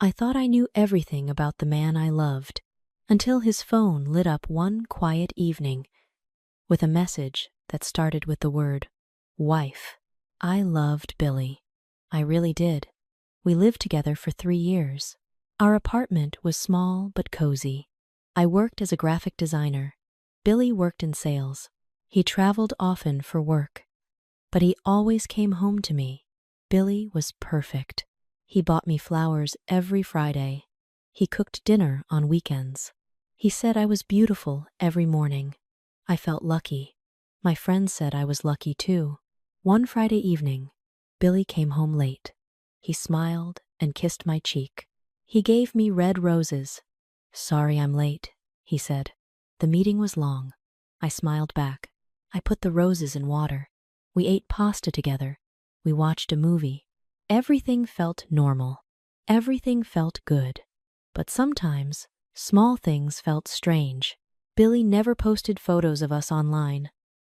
I thought I knew everything about the man I loved, until his phone lit up one quiet evening with a message that started with the word, wife. I loved Billy. I really did. We lived together for 3 years. Our apartment was small but cozy. I worked as a graphic designer. Billy worked in sales. He traveled often for work, but he always came home to me. Billy was perfect. He bought me flowers every Friday. He cooked dinner on weekends. He said I was beautiful every morning. I felt lucky. My friends said I was lucky too. One Friday evening, Billy came home late. He smiled and kissed my cheek. He gave me red roses. Sorry I'm late, he said. The meeting was long. I smiled back. I put the roses in water. We ate pasta together. We watched a movie. Everything felt normal. Everything felt good. But sometimes, small things felt strange. Billy never posted photos of us online.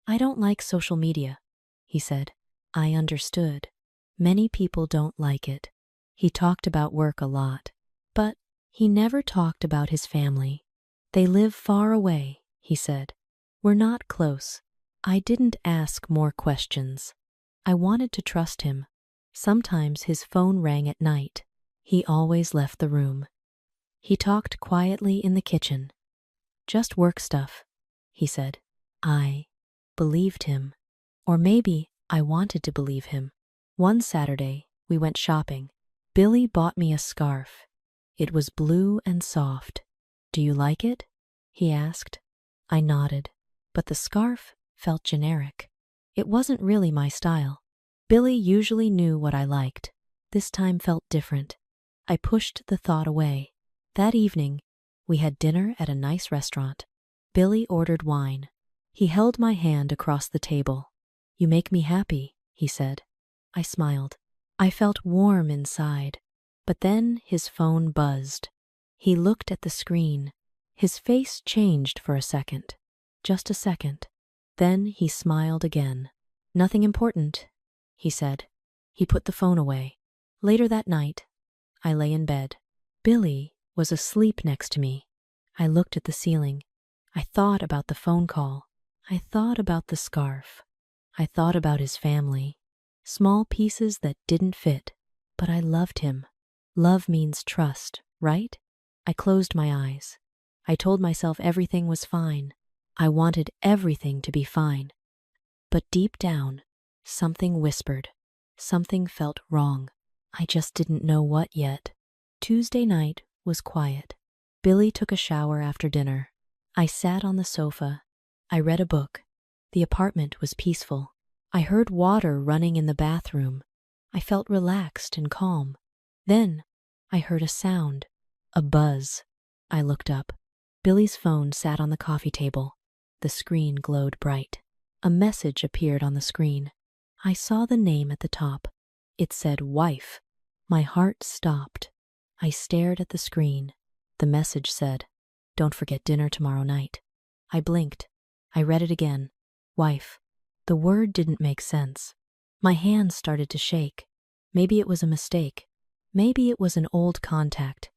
I don't like social media, he said. I understood. Many people don't like it. He talked about work a lot, but he never talked about his family. They live far away, he said. We're not close. I didn't ask more questions. I wanted to trust him. Sometimes his phone rang at night. He always left the room. He talked quietly in the kitchen. Just work stuff, he said. I believed him. Or maybe I wanted to believe him. One Saturday, we went shopping. Billy bought me a scarf. It was blue and soft. Do you like it? He asked. I nodded, but the scarf felt generic. It wasn't really my style. Billy usually knew what I liked. This time felt different. I pushed the thought away. That evening, we had dinner at a nice restaurant. Billy ordered wine. He held my hand across the table. You make me happy, he said. I smiled. I felt warm inside. But then his phone buzzed. He looked at the screen. His face changed for a second. Just a second. Then he smiled again. Nothing important, he said. He put the phone away. Later that night, I lay in bed. Billy was asleep next to me. I looked at the ceiling. I thought about the phone call. I thought about the scarf. I thought about his family. Small pieces that didn't fit, but I loved him. Love means trust, right? I closed my eyes. I told myself everything was fine. I wanted everything to be fine. But deep down, something whispered. Something felt wrong. I just didn't know what yet. Tuesday night was quiet. Billy took a shower after dinner. I sat on the sofa. I read a book. The apartment was peaceful. I heard water running in the bathroom. I felt relaxed and calm. Then I heard a sound, a buzz. I looked up. Billy's phone sat on the coffee table. The screen glowed bright. A message appeared on the screen. I saw the name at the top. It said wife. My heart stopped. I stared at the screen. The message said, don't forget dinner tomorrow night. I blinked. I read it again. Wife. The word didn't make sense. My hands started to shake. Maybe it was a mistake. Maybe it was an old contact.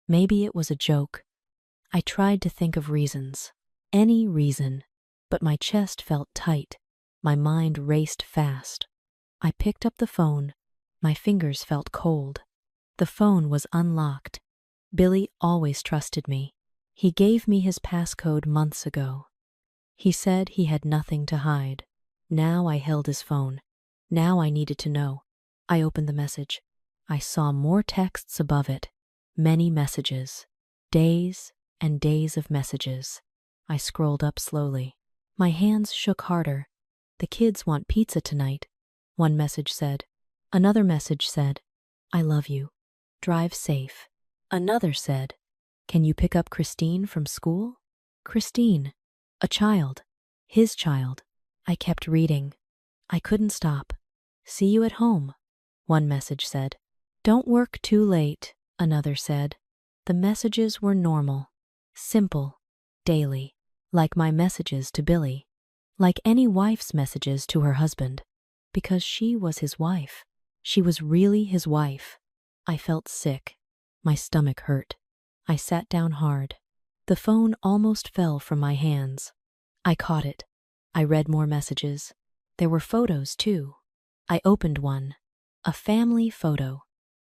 Maybe it was a joke. I tried to think of reasons. Any reason. But my chest felt tight. My mind raced fast. I picked up the phone. My fingers felt cold. The phone was unlocked. Billy always trusted me. He gave me his passcode months ago. He said he had nothing to hide. Now I held his phone. Now I needed to know. I opened the message. I saw more texts above it. Many messages. Days and days of messages. I scrolled up slowly. My hands shook harder. The kids want pizza tonight, one message said. Another message said, I love you. Drive safe. Another said, can you pick up Christine from school? Christine. A child. His child. I kept reading. I couldn't stop. See you at home, one message said. Don't work too late, another said. The messages were normal, simple, daily, like my messages to Billy, like any wife's messages to her husband, because she was his wife. She was really his wife. I felt sick. My stomach hurt. I sat down hard. The phone almost fell from my hands. I caught it. I read more messages. There were photos, too. I opened one. A family photo.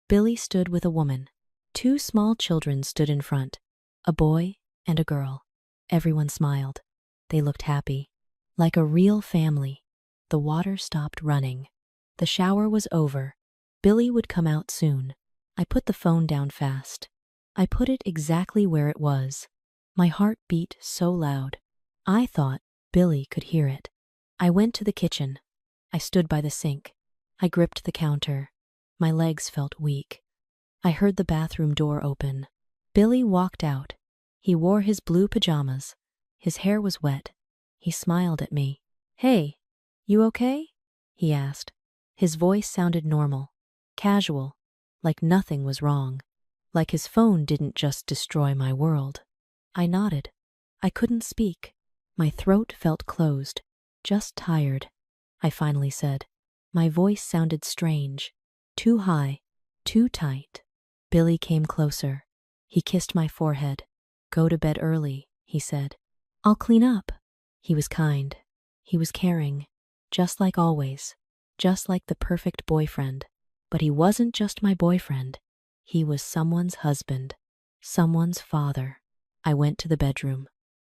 Billy stood with a woman. 2 small children stood in front. A boy and a girl. Everyone smiled. They looked happy. Like a real family. The water stopped running. The shower was over. Billy would come out soon. I put the phone down fast. I put it exactly where it was. My heart beat so loud. I thought Billy could hear it. I went to the kitchen. I stood by the sink. I gripped the counter. My legs felt weak. I heard the bathroom door open. Billy walked out. He wore his blue pajamas. His hair was wet. He smiled at me. "Hey, you okay?" he asked. His voice sounded normal, casual, like nothing was wrong, like his phone didn't just destroy my world. I nodded. I couldn't speak. My throat felt closed, just tired. I finally said. My voice sounded strange, too high, too tight. Billy came closer. He kissed my forehead. "Go to bed early," he said. "I'll clean up." He was kind. He was caring, just like always, just like the perfect boyfriend. But he wasn't just my boyfriend. He was someone's husband, someone's father. I went to the bedroom.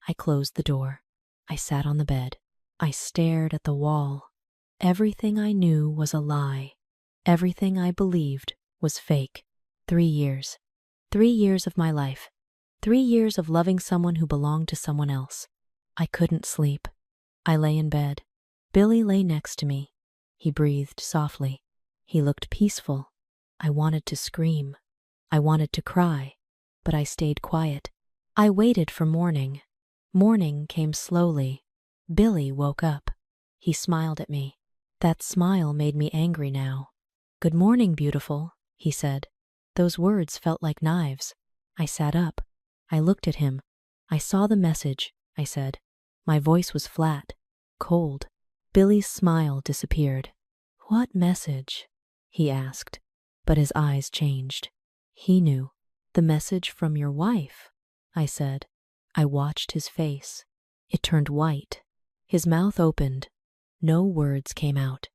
I closed the door. I sat on the bed. I stared at the wall. Everything I knew was a lie. Everything I believed was fake. 3 years. 3 years of my life. 3 years of loving someone who belonged to someone else. I couldn't sleep. I lay in bed. Billy lay next to me. He breathed softly. He looked peaceful. I wanted to scream. I wanted to cry, but I stayed quiet. I waited for morning. Morning came slowly. Billy woke up. He smiled at me. That smile made me angry now. "Good morning, beautiful," he said. Those words felt like knives. I sat up. I looked at him. "I saw the message," I said. My voice was flat, cold. Billy's smile disappeared. "What message?" he asked, but his eyes changed. He knew. "The message from your wife," I said. I watched his face. It turned white. His mouth opened. No words came out.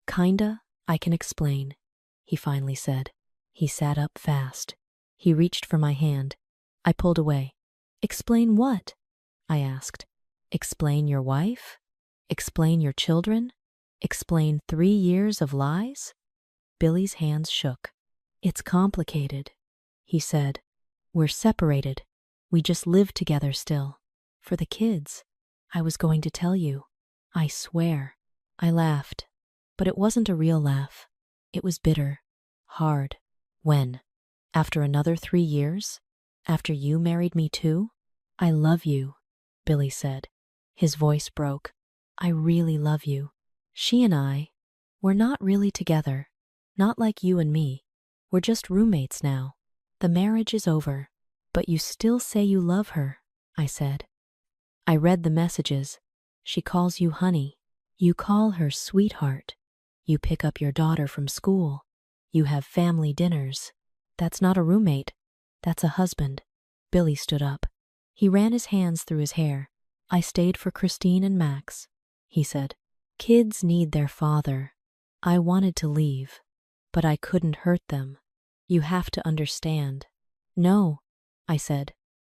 "Kinda, I can explain," he finally said. He sat up fast. He reached for my hand. I pulled away. "Explain what?" I asked. "Explain your wife? Explain your children? Explain 3 years of lies?" Billy's hands shook. "It's complicated," he said. "We're separated. We just live together still. For the kids, I was going to tell you. I swear." I laughed, but it wasn't a real laugh. It was bitter, hard. "When? After another 3 years? After you married me too?" "I love you," Billy said. His voice broke. "I really love you. She and we're not really together. Not like you and me. We're just roommates now. The marriage is over. But you still say you love her," I said. I read the messages. She calls you honey. You call her sweetheart. You pick up your daughter from school. You have family dinners. That's not a roommate. That's a husband. Billy stood up. He ran his hands through his hair. "I stayed for Christine and Max," he said. "Kids need their father. I wanted to leave, but I couldn't hurt them. You have to understand." "No," I said.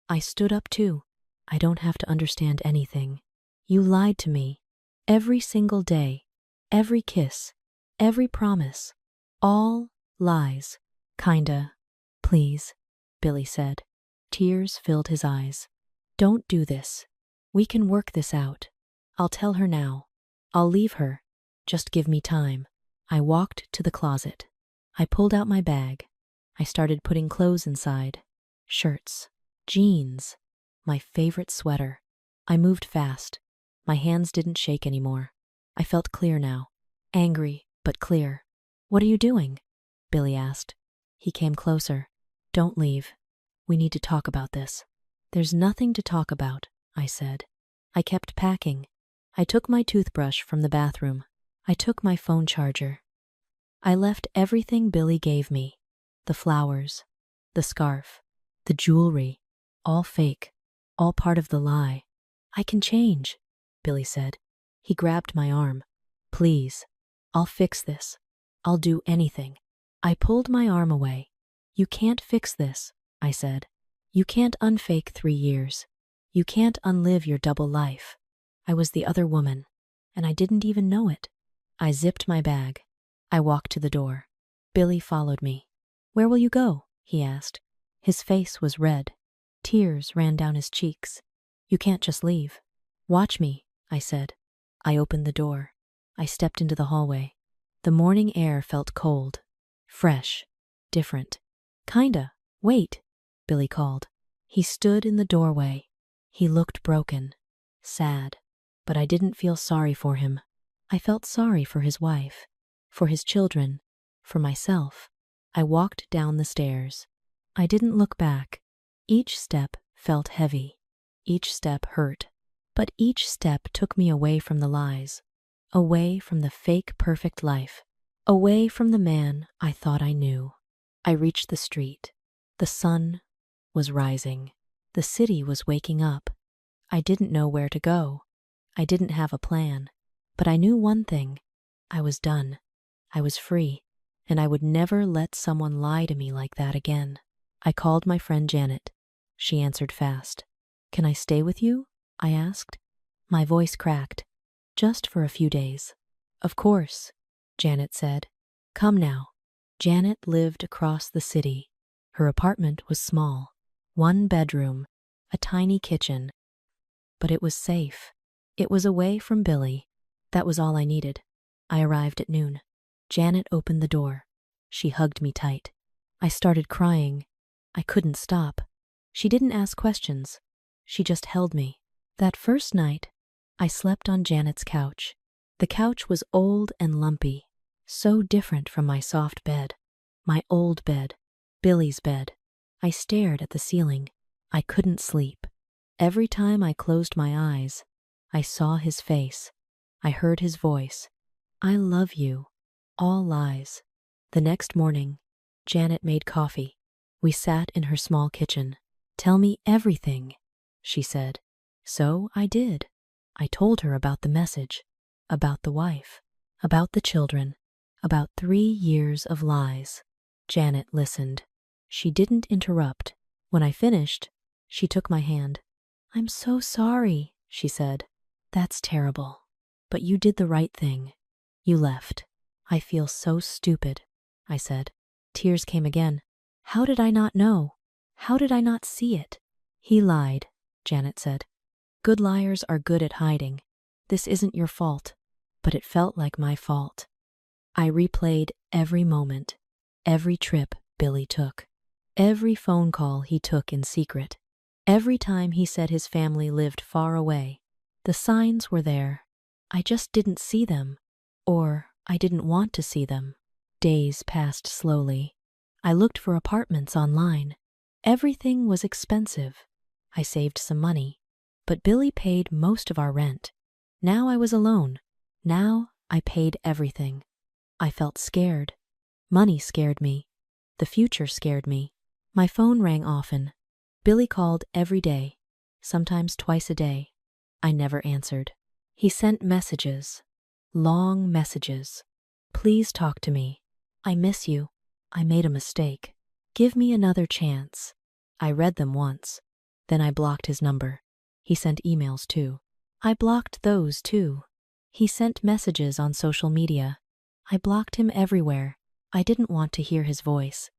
I stood up too. "I don't have to understand anything. You lied to me. Every single day. Every kiss. Every promise. All lies. Kinda. Please," Billy said. Tears filled his eyes. "Don't do this. We can work this out. I'll tell her now. I'll leave her. Just give me time." I walked to the closet. I pulled out my bag. I started putting clothes inside. Shirts. Jeans. My favorite sweater. I moved fast. My hands didn't shake anymore. I felt clear now. Angry, but clear. "What are you doing?" Billy asked. He came closer. "Don't leave. We need to talk about this." "There's nothing to talk about," I said. I kept packing. I took my toothbrush from the bathroom. I took my phone charger. I left everything Billy gave me. The flowers, The scarf, the jewelry, all fake, all part of the lie. I can change, Billy said. He grabbed my arm. Please, I'll fix this. I'll do anything. I pulled my arm away. You can't fix this, I said. You can't unfake 3 years. You can't unlive your double life. I was the other woman, and I didn't even know it. I zipped my bag. I walked to the door. Billy followed me. Where will you go? He asked. His face was red. Tears ran down his cheeks. You can't just leave. Watch me, I said. I opened the door. I stepped into the hallway. The morning air felt cold, fresh, different. Kinda. Wait, Billy called. He stood in the doorway. He looked broken, sad, but I didn't feel sorry for him. I felt sorry for his wife, for his children, for myself. I walked down the stairs. I didn't look back. Each step felt heavy. Each step hurt. But each step took me away from the lies, away from the fake perfect life, away from the man I thought I knew. I reached the street. The sun was rising. The city was waking up. I didn't know where to go. I didn't have a plan. But I knew one thing. I was done. I was free. And I would never let someone lie to me like that again. I called my friend Janet. She answered fast. Can I stay with you? I asked. My voice cracked. Just for a few days. Of course, Janet said. Come now. Janet lived across the city. Her apartment was small. 1 bedroom, a tiny kitchen. But it was safe. It was away from Billy. That was all I needed. I arrived at noon. Janet opened the door. She hugged me tight. I started crying. I couldn't stop. She didn't ask questions. She just held me. That first night, I slept on Janet's couch. The couch was old and lumpy, so different from my soft bed. My old bed, Billy's bed. I stared at the ceiling. I couldn't sleep. Every time I closed my eyes, I saw his face. I heard his voice. I love you. All lies. The next morning, Janet made coffee. We sat in her small kitchen. Tell me everything, she said. So I did. I told her about the message, about the wife, about the children, about 3 years of lies. Janet listened. She didn't interrupt. When I finished, she took my hand. I'm so sorry, she said. That's terrible. But you did the right thing. You left. I feel so stupid, I said. Tears came again. How did I not know? How did I not see it? He lied, Janet said. Good liars are good at hiding. This isn't your fault, but it felt like my fault. I replayed every moment, every trip Billy took, every phone call he took in secret, every time he said his family lived far away. The signs were there. I just didn't see them, or I didn't want to see them. Days passed slowly. I looked for apartments online. Everything was expensive. I saved some money, but Billy paid most of our rent. Now I was alone. Now I paid everything. I felt scared. Money scared me. The future scared me. My phone rang often. Billy called every day, sometimes twice a day. I never answered. He sent messages, long messages. Please talk to me. I miss you. I made a mistake. Give me another chance. I read them once. Then I blocked his number. He sent emails too. I blocked those too. He sent messages on social media. I blocked him everywhere. I didn't want to hear his voice.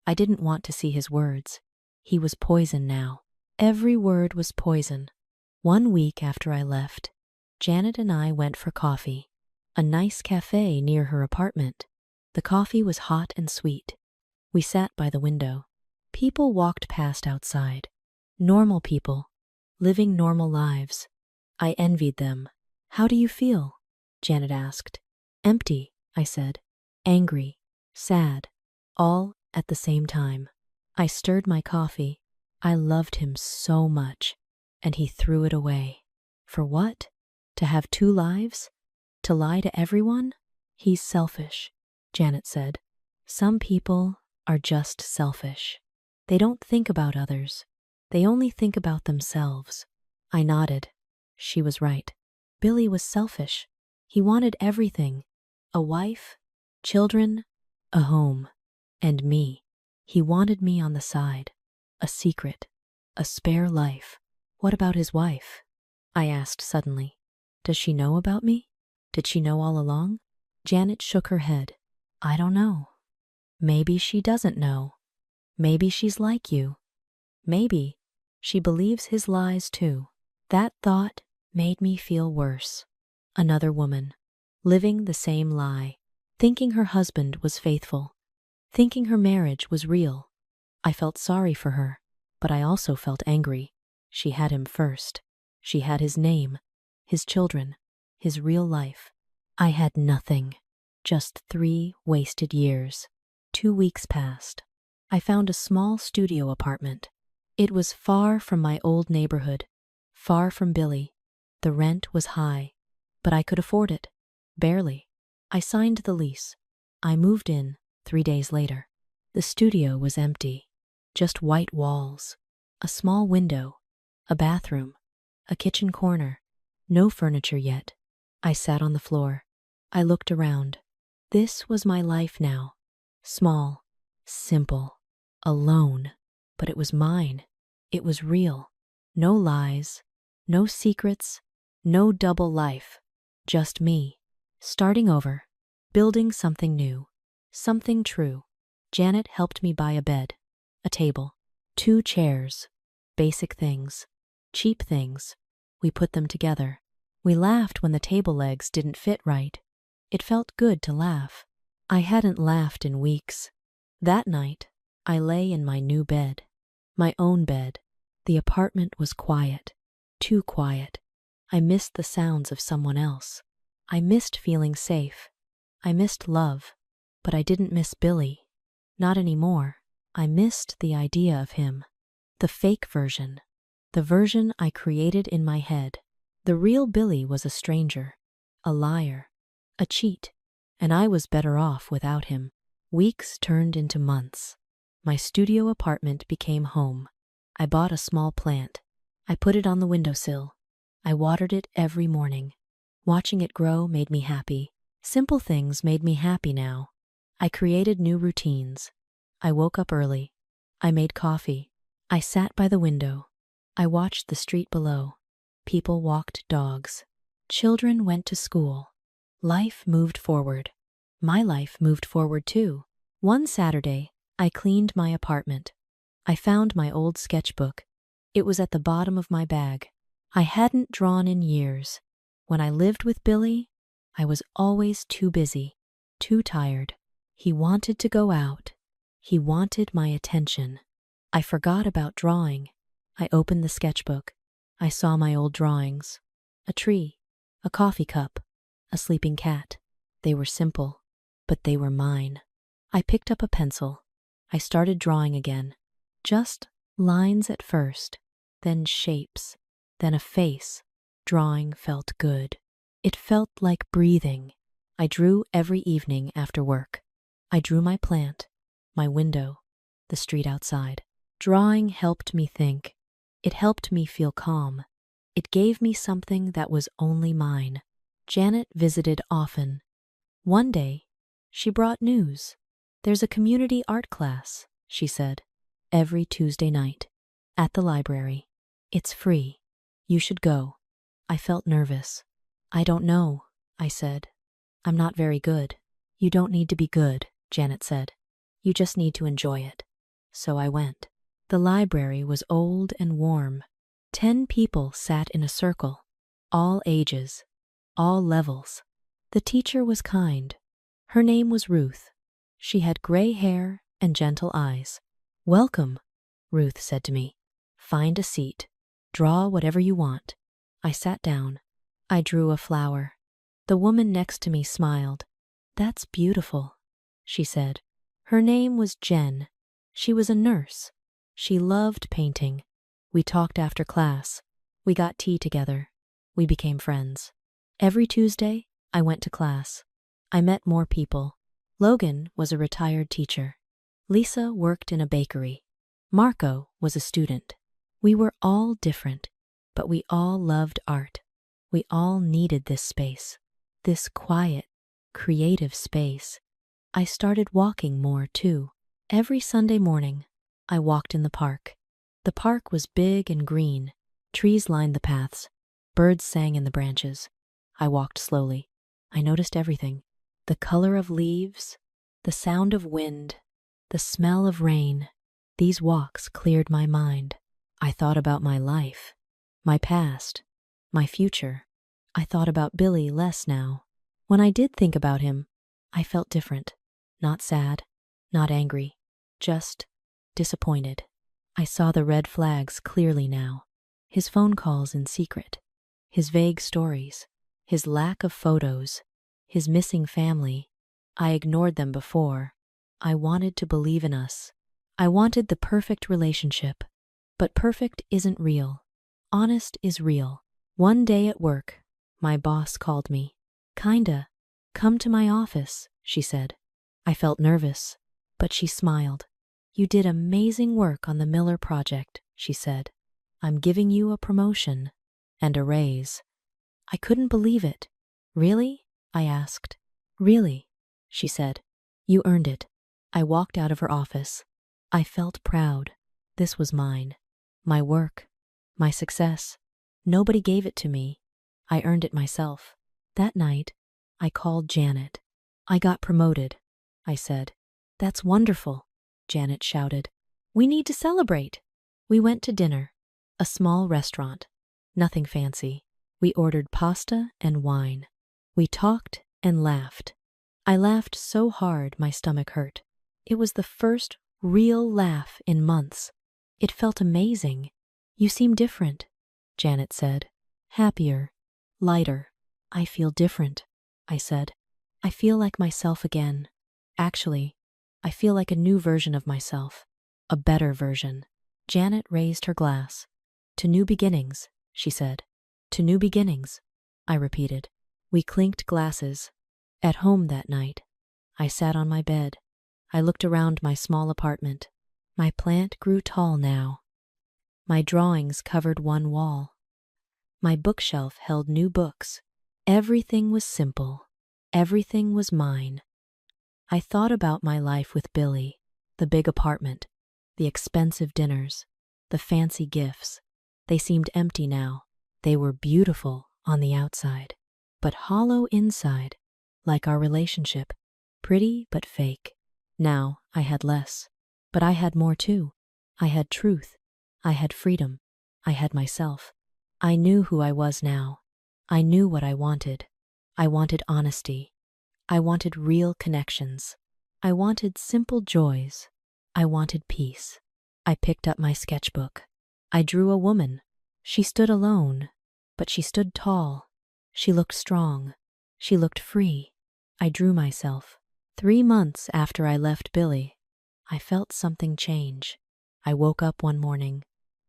I didn't want to see his words. He was poison now. Every word was poison. 1 week after I left, Janet and I went for coffee. A nice cafe near her apartment. The coffee was hot and sweet. We sat by the window. People walked past outside. Normal people, living normal lives. I envied them. How do you feel? Janet asked. Empty, I said. Angry, sad, all at the same time. I stirred my coffee. I loved him so much, and he threw it away. For what? To have 2 lives? To lie to everyone? He's selfish, Janet said. Some people are just selfish. They don't think about others. They only think about themselves. I nodded. She was right. Billy was selfish. He wanted everything. A wife, children, a home, and me. He wanted me on the side. A secret. A spare life. What about his wife? I asked suddenly. Does she know about me? Did she know all along? Janet shook her head. I don't know. Maybe she doesn't know. Maybe she's like you. Maybe she believes his lies too. That thought made me feel worse. Another woman, living the same lie, thinking her husband was faithful, thinking her marriage was real. I felt sorry for her, but I also felt angry. She had him first. She had his name, his children, his real life. I had nothing. Just 3 wasted years. 2 weeks passed. I found a small studio apartment. It was far from my old neighborhood, far from Billy. The rent was high, but I could afford it. Barely. I signed the lease. I moved in 3 days later. The studio was empty. Just white walls, a small window, a bathroom, a kitchen corner. No furniture yet. I sat on the floor. I looked around. This was my life now. Small, simple, alone. But it was mine. It was real. No lies, no secrets, no double life. Just me. Starting over. Building something new. Something true. Janet helped me buy a bed, a table, 2 chairs. Basic things. Cheap things. We put them together. We laughed when the table legs didn't fit right. It felt good to laugh. I hadn't laughed in weeks. That night, I lay in my new bed. My own bed. The apartment was quiet. Too quiet. I missed the sounds of someone else. I missed feeling safe. I missed love. But I didn't miss Billy. Not anymore. I missed the idea of him. The fake version. The version I created in my head. The real Billy was a stranger. A liar. A cheat. And I was better off without him. Weeks turned into months. My studio apartment became home. I bought a small plant. I put it on the windowsill. I watered it every morning. Watching it grow made me happy. Simple things made me happy now. I created new routines. I woke up early. I made coffee. I sat by the window. I watched the street below. People walked dogs. Children went to school. Life moved forward. My life moved forward too. One Saturday, I cleaned my apartment. I found my old sketchbook. It was at the bottom of my bag. I hadn't drawn in years. When I lived with Billy, I was always too busy, too tired. He wanted to go out. He wanted my attention. I forgot about drawing. I opened the sketchbook. I saw my old drawings. A tree, a coffee cup, a sleeping cat. They were simple, but they were mine. I picked up a pencil. I started drawing again. Just lines at first, then shapes, then a face. Drawing felt good. It felt like breathing. I drew every evening after work. I drew my plant, my window, the street outside. Drawing helped me think. It helped me feel calm. It gave me something that was only mine. Janet visited often. One day, she brought news. There's a community art class, she said, every Tuesday night, at the library. It's free. You should go. I felt nervous. I don't know, I said. I'm not very good. You don't need to be good, Janet said. You just need to enjoy it. So I went. The library was old and warm. 10 people sat in a circle, all ages, all levels. The teacher was kind. Her name was Ruth. She had gray hair and gentle eyes. Welcome, Ruth said to me. Find a seat. Draw whatever you want. I sat down. I drew a flower. The woman next to me smiled. That's beautiful, she said. Her name was Jen. She was a nurse. She loved painting. We talked after class. We got tea together. We became friends. Every Tuesday, I went to class. I met more people. Logan was a retired teacher. Lisa worked in a bakery. Marco was a student. We were all different, but we all loved art. We all needed this space, this quiet, creative space. I started walking more too. Every Sunday morning, I walked in the park. The park was big and green. Trees lined the paths. Birds sang in the branches. I walked slowly. I noticed everything. The color of leaves, the sound of wind, the smell of rain. These walks cleared my mind. I thought about my life, my past, my future. I thought about Billy less now. When I did think about him, I felt different. Not sad, not angry, just disappointed. I saw the red flags clearly now. His phone calls in secret, his vague stories, his lack of photos, his missing family. I ignored them before. I wanted to believe in us. I wanted the perfect relationship. But perfect isn't real. Honest is real. One day at work, my boss called me. "Kinda, come to my office," she said. I felt nervous, but she smiled. "You did amazing work on the Miller project," she said. "I'm giving you a promotion and a raise." I couldn't believe it. "Really?" I asked. "Really," she said. "You earned it." I walked out of her office. I felt proud. This was mine. My work, my success. Nobody gave it to me. I earned it myself. That night, I called Janet. "I got promoted," I said. "That's wonderful," Janet shouted. "We need to celebrate." We went to dinner, a small restaurant. Nothing fancy. We ordered pasta and wine. We talked and laughed. I laughed so hard my stomach hurt. It was the first real laugh in months. It felt amazing. "You seem different," Janet said. "Happier, lighter." "I feel different," I said. "I feel like myself again. Actually, I feel like a new version of myself, a better version." Janet raised her glass. "To new beginnings," she said. "To new beginnings," I repeated. We clinked glasses. At home that night, I sat on my bed. I looked around my small apartment. My plant grew tall now. My drawings covered one wall. My bookshelf held new books. Everything was simple. Everything was mine. I thought about my life with Billy, the big apartment, the expensive dinners, the fancy gifts. They seemed empty now. They were beautiful on the outside, but hollow inside, like our relationship, pretty but fake. Now I had less, but I had more too. I had truth. I had freedom. I had myself. I knew who I was now. I knew what I wanted. I wanted honesty. I wanted real connections. I wanted simple joys. I wanted peace. I picked up my sketchbook. I drew a woman. She stood alone, but she stood tall. She looked strong. She looked free. I drew myself. 3 months after I left Billy, I felt something change. I woke up one morning.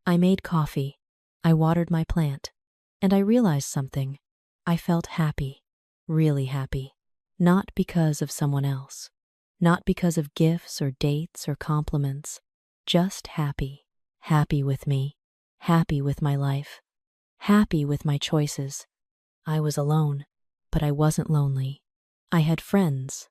I made coffee. I watered my plant. And I realized something. I felt happy, really happy. Not because of someone else. Not because of gifts or dates or compliments. Just happy. Happy with me. Happy with my life. Happy with my choices. I was alone, but I wasn't lonely. I had friends.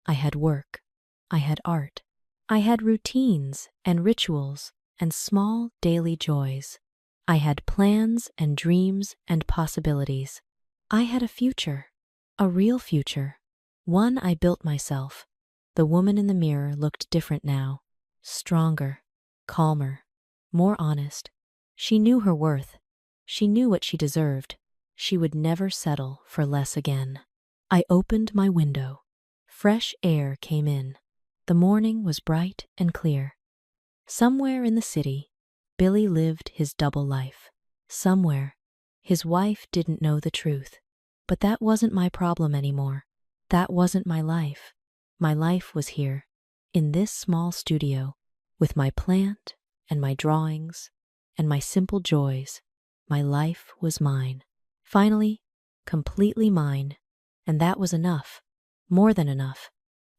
I had work. I had art. I had routines and rituals and small daily joys. I had plans and dreams and possibilities. I had a future, a real future, one I built myself. The woman in the mirror looked different now, stronger, calmer, more honest. She knew her worth. She knew what she deserved. She would never settle for less again. I opened my window. Fresh air came in. The morning was bright and clear. Somewhere in the city, Billy lived his double life. Somewhere, his wife didn't know the truth. But that wasn't my problem anymore. That wasn't my life. My life was here, in this small studio, with my plant and my drawings and my simple joys. My life was mine. Finally, completely mine. And that was enough. More than enough.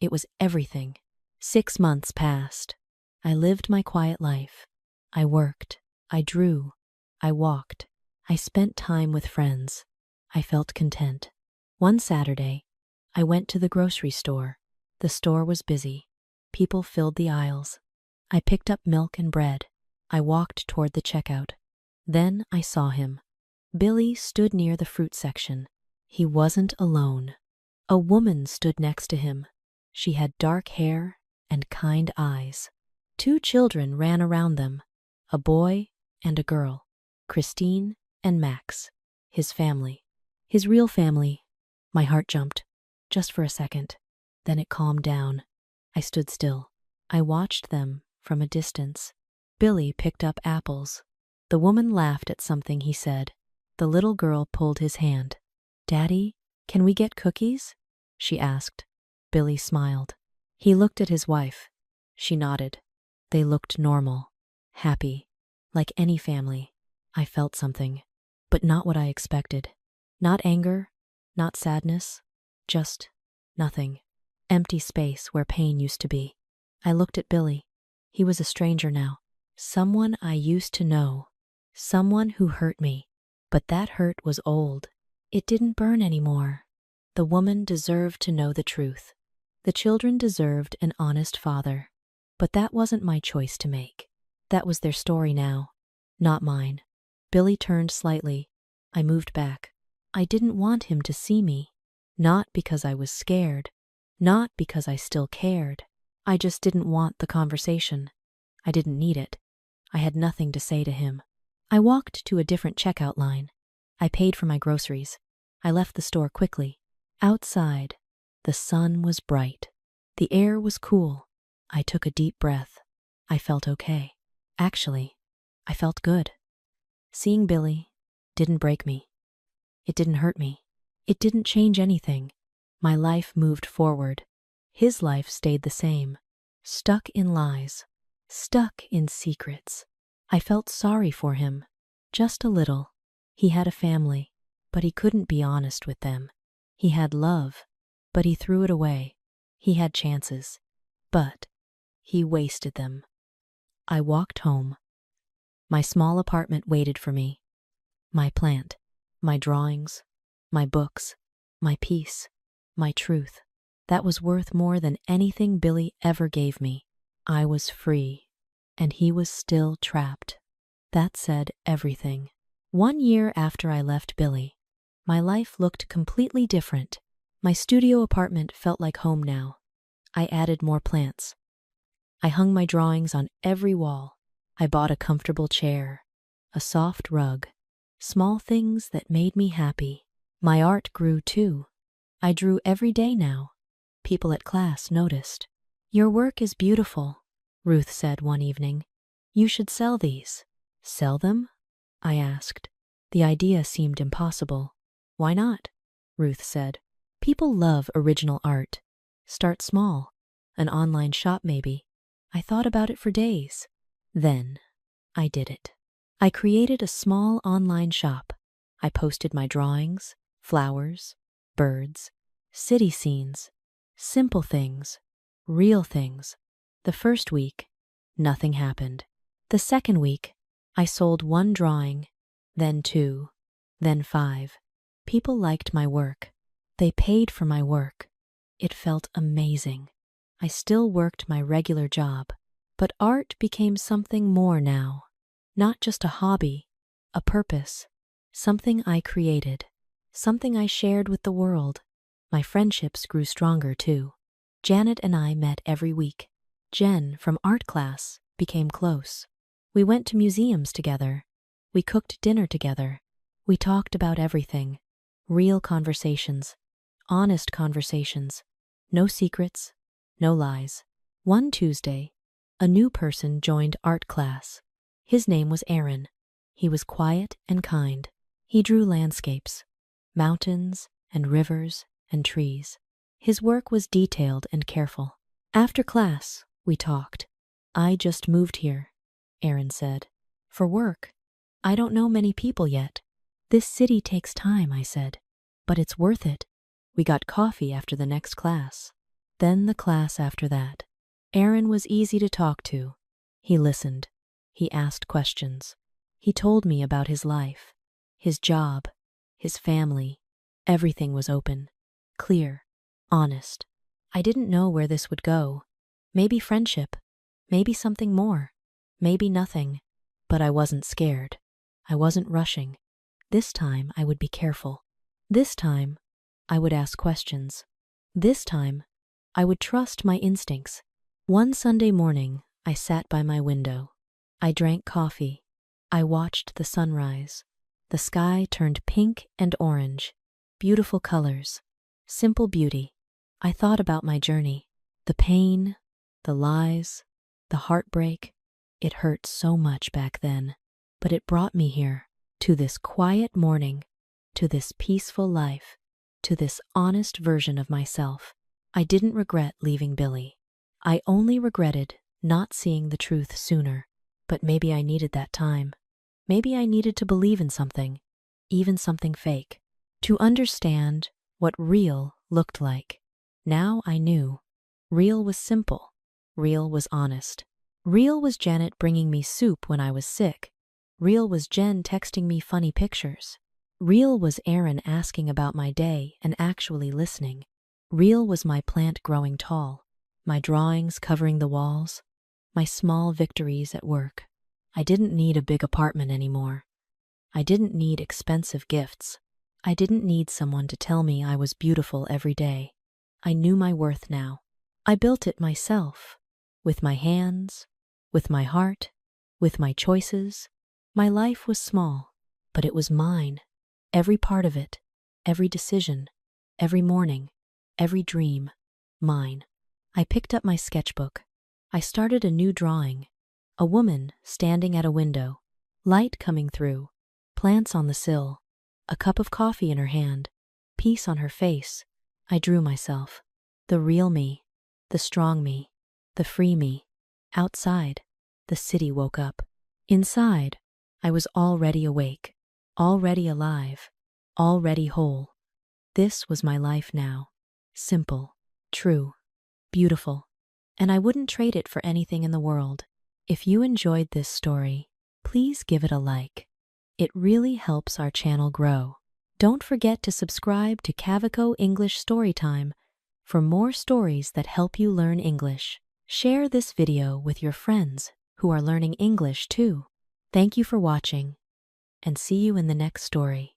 It was everything. 6 months passed. I lived my quiet life. I worked. I drew. I walked. I spent time with friends. I felt content. One Saturday, I went to the grocery store. The store was busy. People filled the aisles. I picked up milk and bread. I walked toward the checkout. Then I saw him. Billy stood near the fruit section. He wasn't alone. A woman stood next to him. She had dark hair and kind eyes. 2 children ran around them, a boy and a girl, Christine and Max, his family. His real family. My heart jumped, just for a second. Then it calmed down. I stood still. I watched them from a distance. Billy picked up apples. The woman laughed at something he said. The little girl pulled his hand. "Daddy, can we get cookies?" she asked. Billy smiled. He looked at his wife. She nodded. They looked normal, happy, like any family. I felt something, but not what I expected. Not anger, not sadness, just nothing. Empty space where pain used to be. I looked at Billy. He was a stranger now. Someone I used to know. Someone who hurt me. But that hurt was old. It didn't burn anymore. The woman deserved to know the truth. The children deserved an honest father. But that wasn't my choice to make. That was their story now, not mine. Billy turned slightly. I moved back. I didn't want him to see me. Not because I was scared. Not because I still cared. I just didn't want the conversation. I didn't need it. I had nothing to say to him. I walked to a different checkout line. I paid for my groceries. I left the store quickly. Outside, the sun was bright. The air was cool. I took a deep breath. I felt okay. Actually, I felt good. Seeing Billy didn't break me. It didn't hurt me. It didn't change anything. My life moved forward. His life stayed the same. Stuck in lies. Stuck in secrets. I felt sorry for him. Just a little. He had a family, but he couldn't be honest with them. He had love, but he threw it away. He had chances, but he wasted them. I walked home. My small apartment waited for me. My plant, my drawings, my books, my peace, my truth. That was worth more than anything Billy ever gave me. I was free, and he was still trapped. That said everything. 1 year after I left Billy, my life looked completely different. My studio apartment felt like home now. I added more plants. I hung my drawings on every wall. I bought a comfortable chair, a soft rug, small things that made me happy. My art grew too. I drew every day now. People at class noticed. "Your work is beautiful," Ruth said one evening. "You should sell these." "Sell them?" I asked. The idea seemed impossible. "Why not?" Ruth said. "People love original art. Start small. An online shop maybe." I thought about it for days. Then I did it. I created a small online shop. I posted my drawings, flowers, birds, city scenes, simple things, real things. The first week, nothing happened. The second week, I sold 1 drawing, then 2, then 5. People liked my work. They paid for my work. It felt amazing. I still worked my regular job, but art became something more now. Not just a hobby, a purpose, something I created, something I shared with the world. My friendships grew stronger too. Janet and I met every week. Jen from art class became close. We went to museums together. We cooked dinner together. We talked about everything. Real conversations, honest conversations. No secrets, no lies. One Tuesday, a new person joined art class. His name was Aaron. He was quiet and kind. He drew landscapes, mountains and rivers and trees. His work was detailed and careful. After class, we talked. "I just moved here," Aaron said. "For work. I don't know many people yet. This city takes time," I said. "But it's worth it." We got coffee after the next class. Then the class after that. Aaron was easy to talk to. He listened. He asked questions. He told me about his life, his job, his family. Everything was open, clear, honest. I didn't know where this would go. Maybe friendship, maybe something more, maybe nothing. But I wasn't scared. I wasn't rushing. This time I would be careful. This time I would ask questions. This time I would trust my instincts. One Sunday morning, I sat by my window. I drank coffee. I watched the sunrise. The sky turned pink and orange. Beautiful colors. Simple beauty. I thought about my journey. The pain, the lies, the heartbreak. It hurt so much back then. But it brought me here, to this quiet morning, to this peaceful life, to this honest version of myself. I didn't regret leaving Billy. I only regretted not seeing the truth sooner. But maybe I needed that time. Maybe I needed to believe in something, even something fake, to understand what real looked like. Now I knew. Real was simple. Real was honest. Real was Janet bringing me soup when I was sick. Real was Jen texting me funny pictures. Real was Aaron asking about my day and actually listening. Real was my plant growing tall, my drawings covering the walls, my small victories at work. I didn't need a big apartment anymore. I didn't need expensive gifts. I didn't need someone to tell me I was beautiful every day. I knew my worth now. I built it myself, with my hands, with my heart, with my choices. My life was small, but it was mine. Every part of it, every decision, every morning, every dream, mine. I picked up my sketchbook. I started a new drawing. A woman standing at a window, light coming through, plants on the sill, a cup of coffee in her hand, peace on her face. I drew myself. The real me, the strong me, the free me. Outside, the city woke up. Inside, I was already awake, already alive, already whole. This was my life now. Simple, true, beautiful. And I wouldn't trade it for anything in the world. If you enjoyed this story, please give it a like. It really helps our channel grow. Don't forget to subscribe to Cavico English Storytime for more stories that help you learn English. Share this video with your friends who are learning English too. Thank you for watching, and see you in the next story.